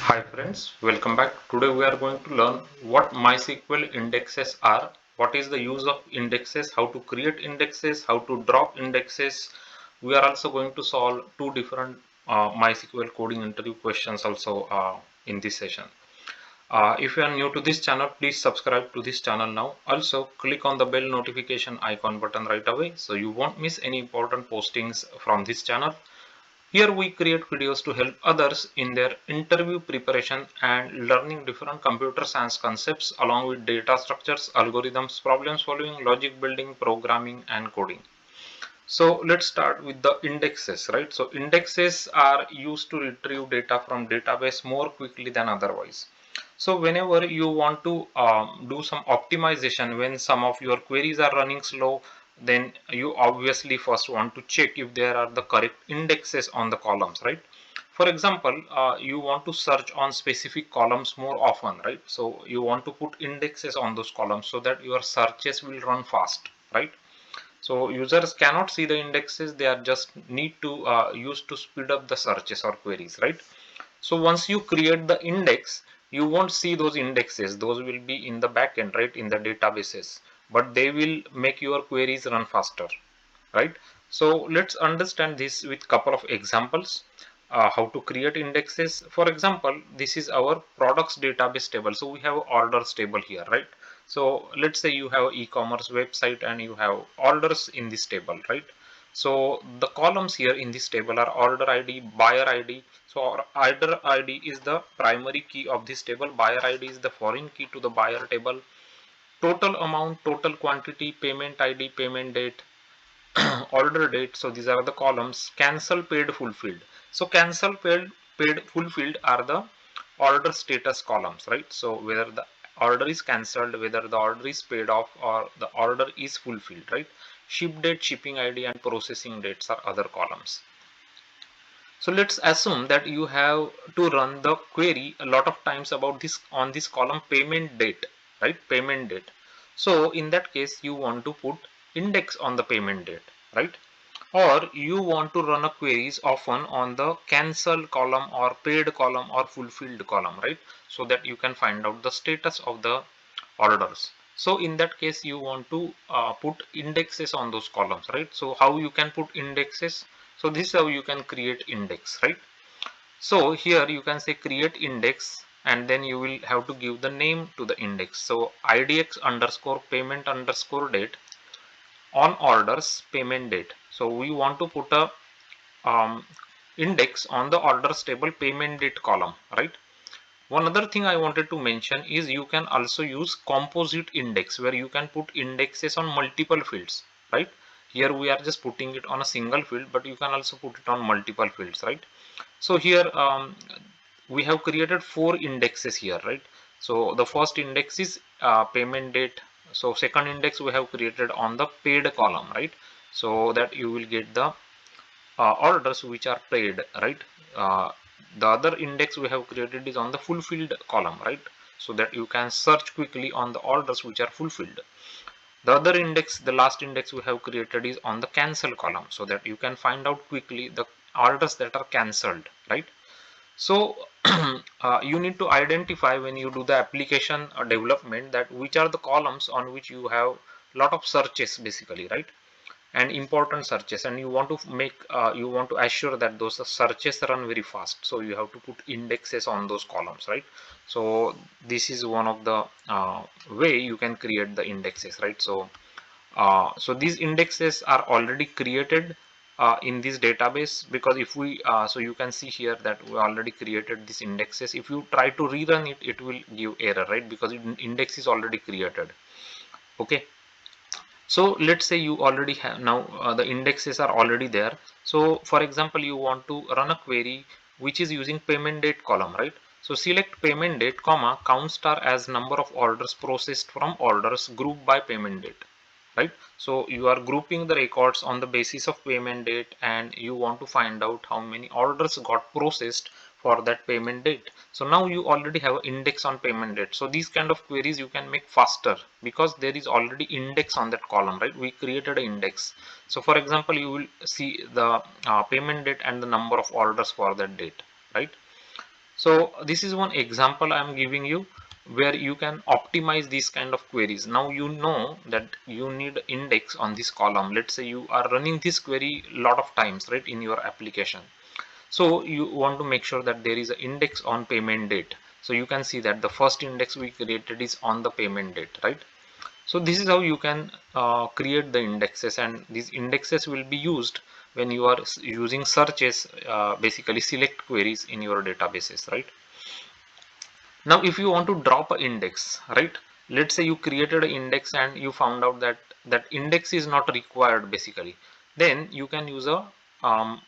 Hi friends, welcome back. Today we are going to learn what MySQL indexes are, what is the use of indexes, how to create indexes, how to drop indexes. We are also going to solve two different MySQL coding interview questions also in this session. If you are new to this channel, please subscribe to this channel now. Also click on the bell notification icon button right away so you won't miss any important postings from this channel. Here we create videos to help others in their interview preparation and learning different computer science concepts along with data structures, algorithms, problem solving, logic building, programming and coding. So let's start with the indexes, right? So indexes are used to retrieve data from database more quickly than otherwise. So whenever you want to do some optimization, when some of your queries are running slow, then you obviously first want to check if there are the correct indexes on the columns, right? For example, you want to search on specific columns more often, right? So you want to put indexes on those columns so that your searches will run fast, right? So users cannot see the indexes, they are just need to use to speed up the searches or queries, right? So once you create the index, you won't see those indexes, those will be in the backend, right, in the databases, but they will make your queries run faster, right? So let's understand this with couple of examples. How to create indexes. For example, this is our products database table. So we have orders table here, right? So let's say you have e-commerce website and you have orders in this table, right? So the columns here in this table are order ID, buyer ID. So our order ID is the primary key of this table. Buyer ID is the foreign key to the buyer table. Total amount, total quantity, payment ID, payment date, order date. So these are the columns. Cancel, paid, fulfilled. So cancel, paid, fulfilled are the order status columns, right? So whether the order is cancelled, whether the order is paid off, or the order is fulfilled, right? Ship date, shipping ID and processing dates are other columns. So let's assume that you have to run the query a lot of times about this on this column payment date, right? Payment date. So in that case, you want to put index on the payment date, right? Or you want to run a queries often on the cancel column or paid column or fulfilled column, right? So that you can find out the status of the orders. So in that case, you want to put indexes on those columns, right? So how you can put indexes? So this is how you can create index, right? So here you can say create index and then you will have to give the name to the index. So idx underscore payment underscore date on orders payment date. So we want to put a index on the orders table payment date column, right? One other thing I wanted to mention is you can also use composite index where you can put indexes on multiple fields, right? Here we are just putting it on a single field, but you can also put it on multiple fields, right? So here we have created four indexes here, right? So the first index is payment date. So second index we have created on the paid column, right? So that you will get the orders which are paid, right? The other index we have created is on the fulfilled column, right? So that you can search quickly on the orders which are fulfilled. The other index, the last index we have created is on the cancel column so that you can find out quickly the orders that are cancelled, right? So you need to identify when you do the application development that which are the columns on which you have lot of searches basically, right? And important searches, and you want to make you want to assure that those searches run very fast, so you have to put indexes on those columns, right? So this is one of the way you can create the indexes, right? So so these indexes are already created in this database, because if we so you can see here that we already created these indexes. If you try to rerun it, it will give error, right? Because index is already created. Okay, so let's say you already have now the indexes are already there. So for example, you want to run a query which is using payment date column, right? So select payment date comma count star as number of orders processed from orders group by payment date, right? So you are grouping the records on the basis of payment date and you want to find out how many orders got processed for that payment date. So now you already have an index on payment date. So these kind of queries you can make faster because there is already index on that column, right? We created an index. So for example, you will see the payment date and the number of orders for that date, right? So this is one example I am giving you where you can optimize these kind of queries. Now you know that you need index on this column. Let's say you are running this query a lot of times, right, in your application. So you want to make sure that there is an index on payment date. So you can see that the first index we created is on the payment date, right? So this is how you can create the indexes, and these indexes will be used when you are using searches, basically select queries in your databases, right? Now if you want to drop an index, right, let's say you created an index and you found out that that index is not required basically, then you can use a um,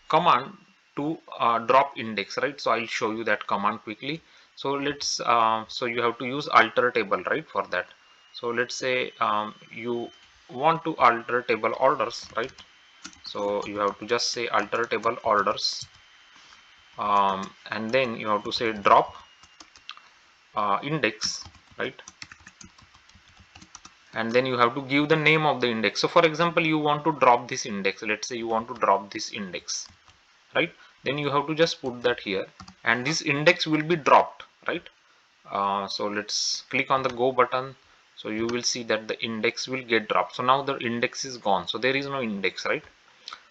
command to drop index, right? So I'll show you that command quickly. So let's so you have to use alter table, right, for that. So let's say you want to alter table orders, right? So you have to just say alter table orders, and then you have to say drop index, right? And then you have to give the name of the index. So for example, you want to drop this index. Let's say you want to drop this index, right? Then you have to just put that here, and this index will be dropped, right? So let's click on the go button. So you will see that the index will get dropped. So now the index is gone, so there is no index, right?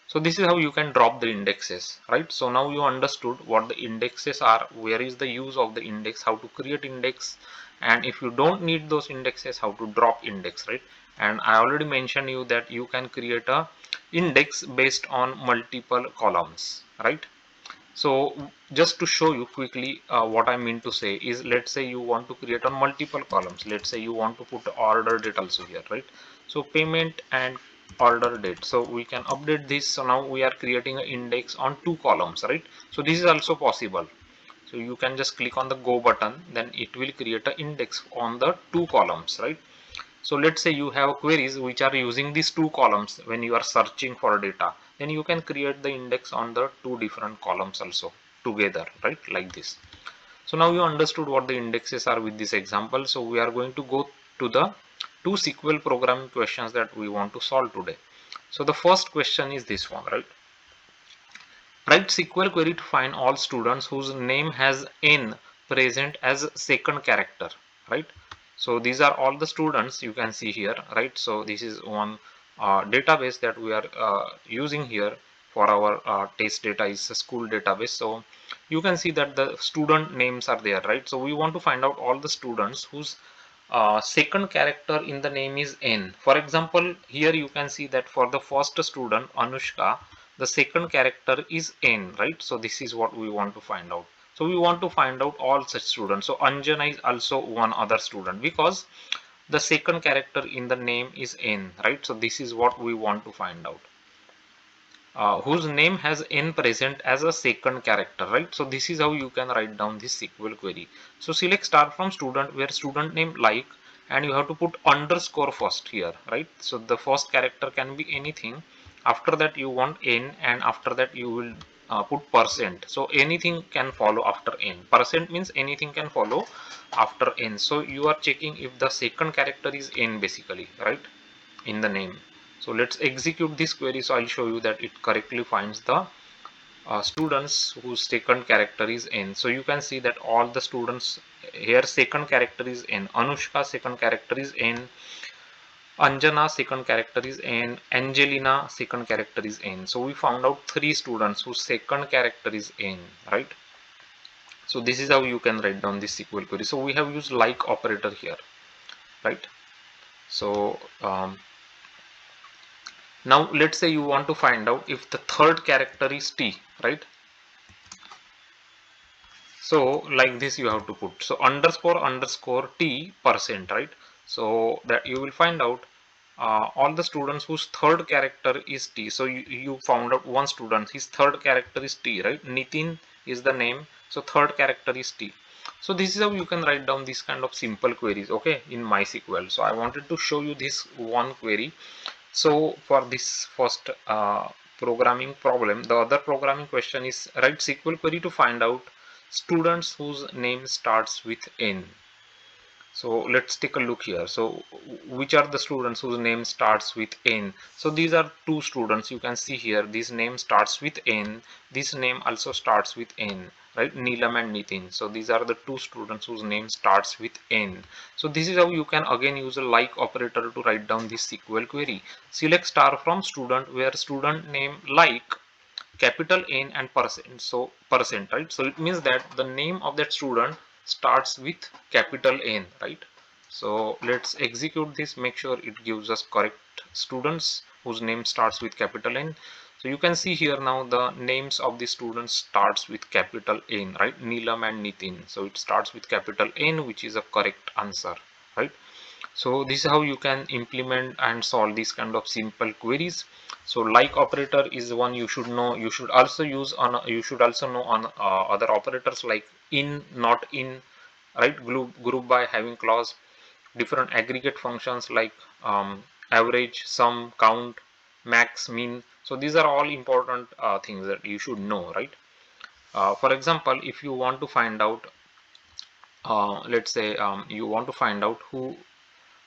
So this is how you can drop the indexes, right? So now you understood what the indexes are, where is the use of the index, how to create index, and if you don't need those indexes, how to drop index, right? And I already mentioned you that you can create a index based on multiple columns, right? So just to show you quickly what I mean to say is, let's say you want to create on multiple columns. Let's say you want to put order date also here, right? So payment and order date. So we can update this. So now we are creating an index on two columns, right? So this is also possible. So you can just click on the go button, then it will create an index on the two columns, right? So let's say you have queries which are using these two columns when you are searching for data, then you can create the index on the two different columns also together, right, like this. So now you understood what the indexes are with this example. So we are going to go to the two SQL programming questions that we want to solve today. So the first question is this one, right? Write SQL query to find all students whose name has N present as second character, right? So these are all the students you can see here, right? So this is one database that we are using here for our test data is a school database. So you can see that the student names are there, right? So we want to find out all the students whose second character in the name is N. For example, here you can see that for the first student Anushka, the second character is N, right? So this is what we want to find out. So we want to find out all such students. So Anjana is also one other student because the second character in the name is N, right? So this is what we want to find out. Whose name has N present as a second character, right? So this is how you can write down this SQL query. So select start from student where student name like, and you have to put underscore first here, right? So the first character can be anything. After that you want N, and after that you will put percent. So anything can follow after N. Percent means anything can follow after N. So you are checking if the second character is N basically, right, in the name. So let's execute this query. So I'll show you that it correctly finds the students whose second character is N. So you can see that all the students here second character is N. Anushka second character is N. Anjana second character is N. Angelina second character is N. So we found out three students whose second character is N, right? So this is how you can write down this SQL query. So we have used like operator here, right? So now let's say you want to find out if the third character is T, right? So like this you have to put. So underscore underscore T percent, right? So that you will find out all the students whose third character is T. So you found out one student, his third character is T, right? Nitin is the name. So third character is T. So this is how you can write down this kind of simple queries, okay, in MySQL. So I wanted to show you this one query. So for this first programming problem, the other programming question is write SQL query to find out students whose name starts with N. So let's take a look here. So which are the students whose name starts with N? So these are two students. You can see here this name starts with N. This name also starts with N, right? Neelam and Nitin. So these are the two students whose name starts with N. So this is how you can again use a like operator to write down this SQL query. Select star from student where student name like capital N and percent. So percent, right? So it means that the name of that student starts with capital N, right? So let's execute this, make sure it gives us correct students whose name starts with capital N. So you can see here now the names of the students starts with capital N, right? Neelam and Nitin. So it starts with capital N, which is a correct answer, right? So this is how you can implement and solve these kind of simple queries. So like operator is one you should know. You should also use on, you should also know on other operators like in, not in, right? Group by, having clause, different aggregate functions like average, sum, count, max, min. So these are all important things that you should know, right? For example, if you want to find out, let's say you want to find out who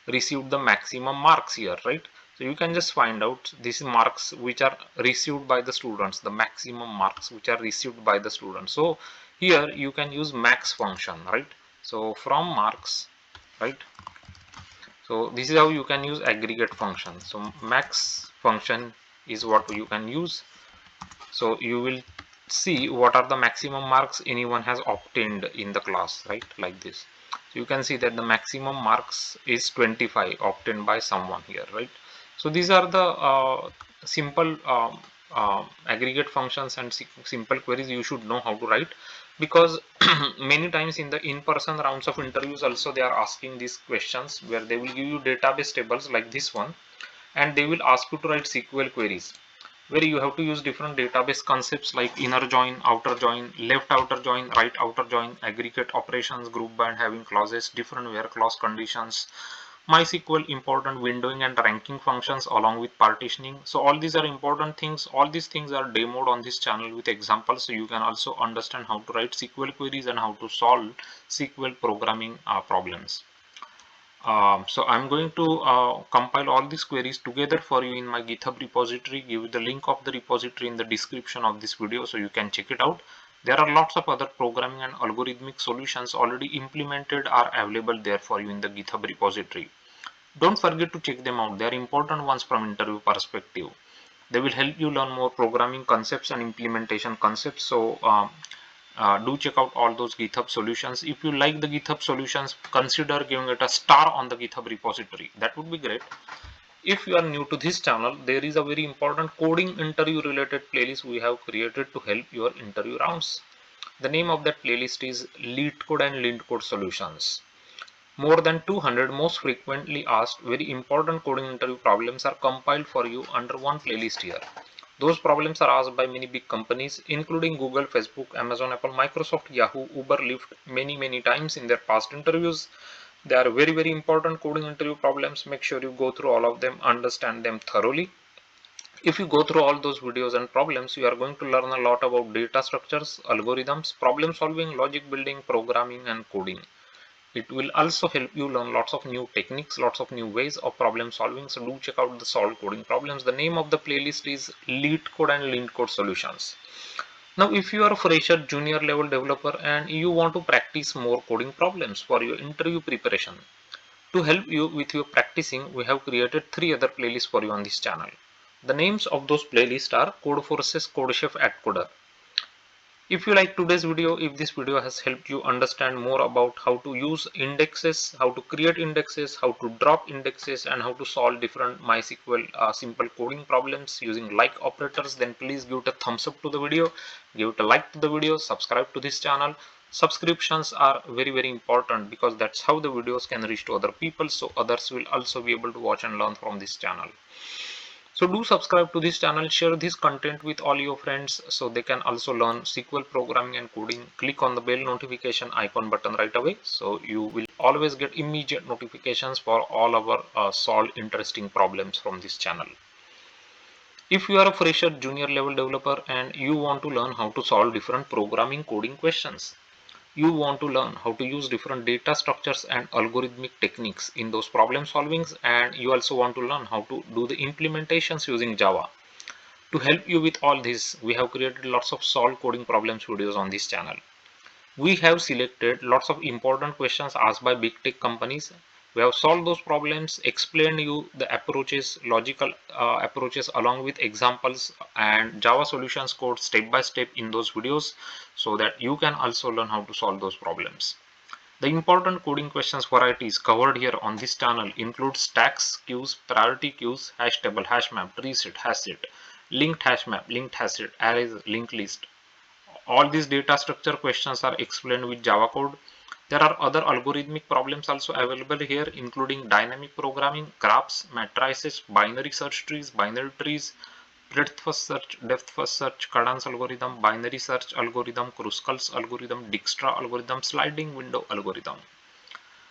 received the maximum marks here, right? So you can just find out these marks which are received by the students, the maximum marks which are received by the students. So here you can use max function, right? So from marks, right? So this is how you can use aggregate function. So max function is what you can use. So you will see what are the maximum marks anyone has obtained in the class, right? Like this. So you can see that the maximum marks is 25 obtained by someone here, right? So these are the simple aggregate functions and simple queries you should know how to write, because many times in the in-person rounds of interviews also they are asking these questions where they will give you database tables like this one, and they will ask you to write SQL queries where you have to use different database concepts like inner join, outer join, left outer join, right outer join, aggregate operations, group by, and having clauses, different where clause conditions, MySQL important windowing and ranking functions along with partitioning. So all these are important things. All these things are demoed on this channel with examples, so you can also understand how to write SQL queries and how to solve SQL programming problems. So I'm going to compile all these queries together for you in my GitHub repository. Give you the link of the repository in the description of this video so you can check it out. There are lots of other programming and algorithmic solutions already implemented are available there for you in the GitHub repository. Don't forget to check them out. They are important ones from interview perspective. They will help you learn more programming concepts and implementation concepts. So do check out all those GitHub solutions. If you like the GitHub solutions, consider giving it a star on the GitHub repository. That would be great. If you are new to this channel, there is a very important coding interview related playlist we have created to help your interview rounds. The name of that playlist is Lead Code and Lint Code Solutions. More than 200 most frequently asked very important coding interview problems are compiled for you under one playlist here. Those problems are asked by many big companies including Google, Facebook, Amazon, Apple, Microsoft, Yahoo, Uber, Lyft many times in their past interviews. They are very important coding interview problems. Make sure you go through all of them, understand them thoroughly. If you go through all those videos and problems, you are going to learn a lot about data structures, algorithms, problem solving, logic building, programming and coding. It will also help you learn lots of new techniques, lots of new ways of problem solving. So do check out the solved coding problems. The name of the playlist is Lead Code and Lint Code Solutions. Now, if you are a fresher, junior level developer and you want to practice more coding problems for your interview preparation, to help you with your practicing, we have created 3 other playlists for you on this channel. The names of those playlists are Code Forces, CodeChef, AdCoder. If you like today's video, if this video has helped you understand more about how to use indexes, how to create indexes, how to drop indexes, and how to solve different MySQL simple coding problems using like operators, then please give it a thumbs up to the video, give it a like to the video, subscribe to this channel. Subscriptions are very important because that's how the videos can reach to other people, so others will also be able to watch and learn from this channel. So do subscribe to this channel, share this content with all your friends so they can also learn SQL programming and coding. Click on the bell notification icon button right away so you will always get immediate notifications for all our solved interesting problems from this channel. If you are a fresher, junior level developer and you want to learn how to solve different programming coding questions, You want to learn how to use different data structures and algorithmic techniques in those problem solvings, and you also want to learn how to do the implementations using Java. To help you with all this, we have created lots of solve coding problems videos on this channel. We have selected lots of important questions asked by big tech companies. We have solved those problems, explained you the approaches, logical approaches along with examples and Java solutions code step by step in those videos, so that you can also learn how to solve those problems. The important coding questions varieties covered here on this channel include stacks, queues, priority queues, hash table, hash map, tree set, hash set, linked hash map, linked hash set, arrays, linked list. All these data structure questions are explained with Java code. There are other algorithmic problems also available here, including dynamic programming, graphs, matrices, binary search trees, binary trees, breadth first search, depth first search, cadence algorithm, binary search algorithm, Kruskal's algorithm, Dijkstra algorithm, sliding window algorithm.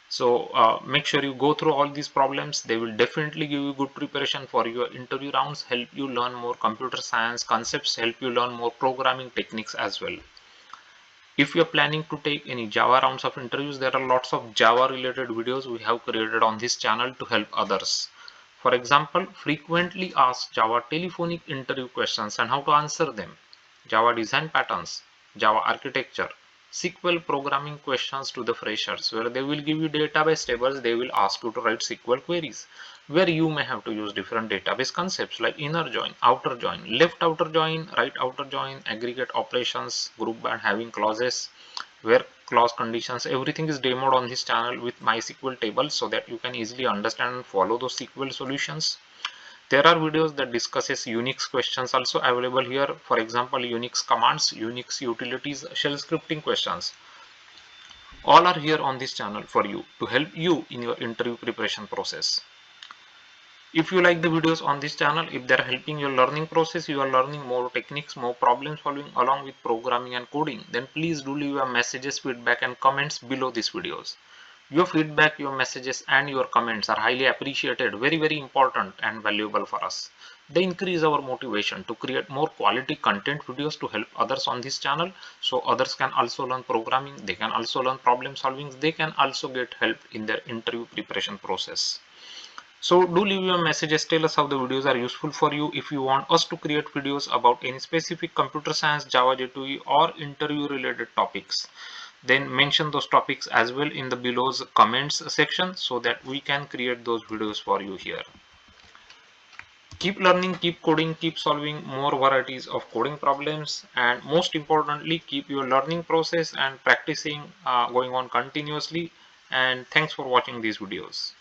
So make sure you go through all these problems. They will definitely give you good preparation for your interview rounds, help you learn more computer science concepts, help you learn more programming techniques as well. If you're planning to take any Java rounds of interviews, there are lots of Java related videos we have created on this channel to help others. For example, frequently asked Java telephonic interview questions and how to answer them, Java design patterns, Java architecture, SQL programming questions to the freshers, where they will give you database tables, they will ask you to write SQL queries, where you may have to use different database concepts like inner join, outer join, left outer join, right outer join, aggregate operations, group by having clauses, where clause conditions, everything is demoed on this channel with MySQL tables, so that you can easily understand and follow those SQL solutions. There are videos that discusses Unix questions also available here. For example, Unix commands, Unix utilities, shell scripting questions. All are here on this channel for you to help you in your interview preparation process. If you like the videos on this channel, if they are helping your learning process, you are learning more techniques, more problem solving along with programming and coding, then please do leave your messages, feedback and comments below these videos. Your feedback, your messages and your comments are highly appreciated, very important and valuable for us. They increase our motivation to create more quality content videos to help others on this channel, so others can also learn programming, they can also learn problem solving, they can also get help in their interview preparation process. So do leave your messages, tell us how the videos are useful for you. If you want us to create videos about any specific computer science, Java J2E or interview related topics, then mention those topics as well in the below's comments section, so that we can create those videos for you here. Keep learning, keep coding, keep solving more varieties of coding problems, and most importantly, keep your learning process and practicing going on continuously. And thanks for watching these videos.